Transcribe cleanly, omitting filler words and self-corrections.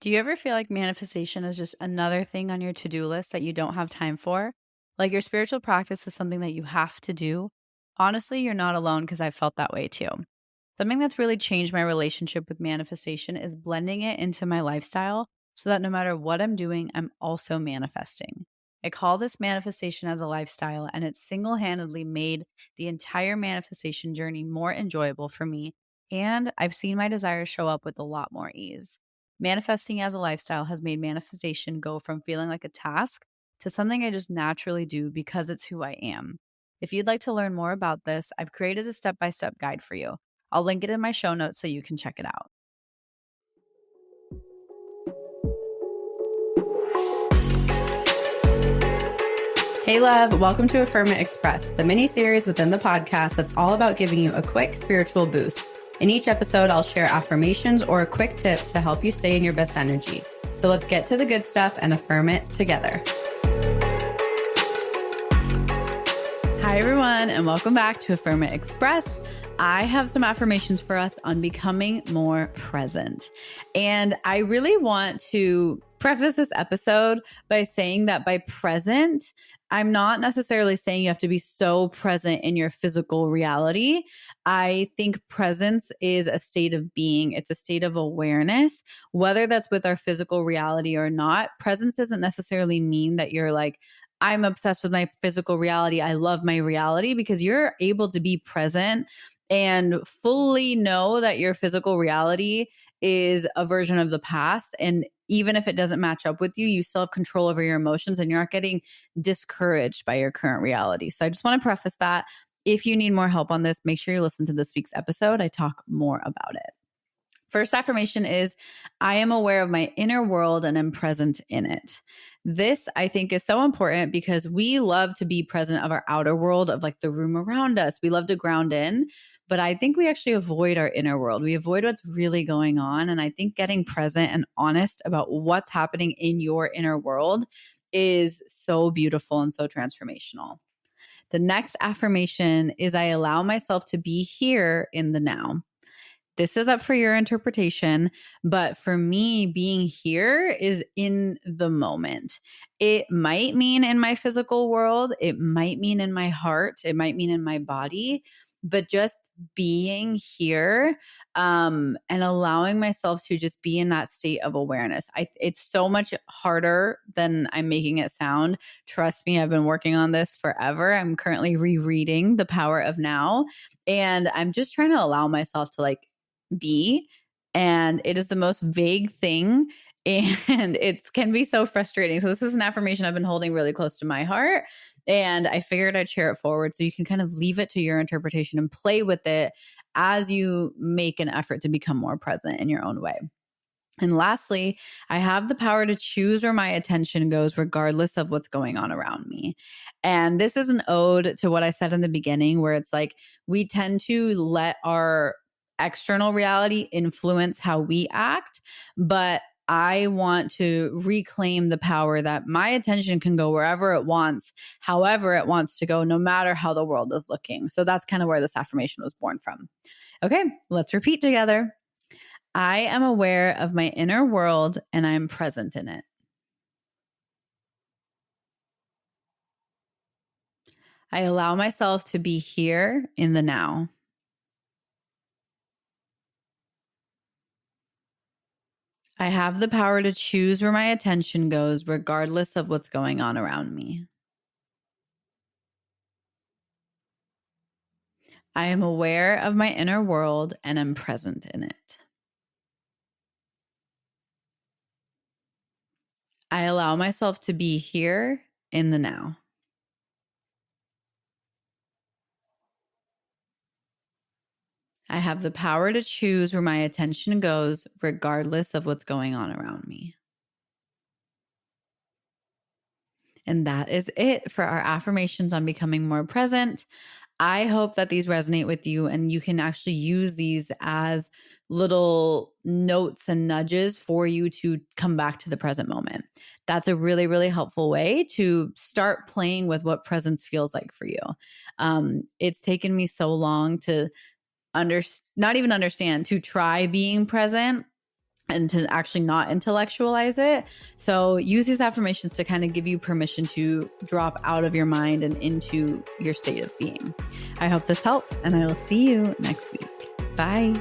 Do you ever feel like manifestation is just another thing on your to-do list that you don't have time for? Like your spiritual practice is something that you have to do? Honestly, you're not alone because I felt that way too. Something that's really changed my relationship with manifestation is blending it into my lifestyle so that no matter what I'm doing, I'm also manifesting. I call this manifestation as a lifestyle, and it's single handedly made the entire manifestation journey more enjoyable for me. And I've seen my desires show up with a lot more ease. Manifesting as a lifestyle has made manifestation go from feeling like a task to something I just naturally do because it's who I am. If you'd like to learn more about this, I've created a step by step guide for you. I'll link it in my show notes so you can check it out. Hey, love, welcome to Affirm It Express, the mini series within the podcast that's all about giving you a quick spiritual boost. In each episode, I'll share affirmations or a quick tip to help you stay in your best energy. So let's get to the good stuff and affirm it together. Hi, everyone, and welcome back to Affirm It Express. I have some affirmations for us on becoming more present. And I really want to preface this episode by saying that by present, I'm not necessarily saying you have to be so present in your physical reality. I think presence is a state of being. It's a state of awareness, whether that's with our physical reality or not. Presence doesn't necessarily mean that you're like, I'm obsessed with my physical reality. I love my reality, because you're able to be present and fully know that your physical reality is a version of the past. And even if it doesn't match up with you, you still have control over your emotions and you're not getting discouraged by your current reality. So I just want to preface that. If you need more help on this, make sure you listen to this week's episode. I talk more about it. First affirmation is, I am aware of my inner world and am present in it. This, I think, is so important because we love to be present of our outer world, of like the room around us. We love to ground in, but I think we actually avoid our inner world. We avoid what's really going on. And I think getting present and honest about what's happening in your inner world is so beautiful and so transformational. The next affirmation is, I allow myself to be here in the now. This is up for your interpretation, but for me, being here is in the moment. It might mean in my physical world, it might mean in my heart, it might mean in my body, but just being here and allowing myself to just be in that state of awareness. It's so much harder than I'm making it sound. Trust me, I've been working on this forever. I'm currently rereading The Power of Now, and I'm just trying to allow myself to like be. And it is the most vague thing, and it can be so frustrating. So this is an affirmation I've been holding really close to my heart, and I figured I'd share it forward so you can kind of leave it to your interpretation and play with it as you make an effort to become more present in your own way. And lastly, I have the power to choose where my attention goes, regardless of what's going on around me. And this is an ode to what I said in the beginning, where it's like we tend to let our external reality influence how we act. But I want to reclaim the power that my attention can go wherever it wants, however it wants to go, no matter how the world is looking. So that's kind of where this affirmation was born from. Okay, let's repeat together. I am aware of my inner world and I am present in it. I allow myself to be here in the now. I have the power to choose where my attention goes, regardless of what's going on around me. I am aware of my inner world and am present in it. I allow myself to be here in the now. I have the power to choose where my attention goes, regardless of what's going on around me. And that is it for our affirmations on becoming more present. I hope that these resonate with you and you can actually use these as little notes and nudges for you to come back to the present moment. That's a really, really helpful way to start playing with what presence feels like for you. It's taken me so long to not even understand, to try being present. and to actually not intellectualize it. So use these affirmations to kind of give you permission to drop out of your mind and into your state of being. I hope this helps, and I will see you next week. Bye.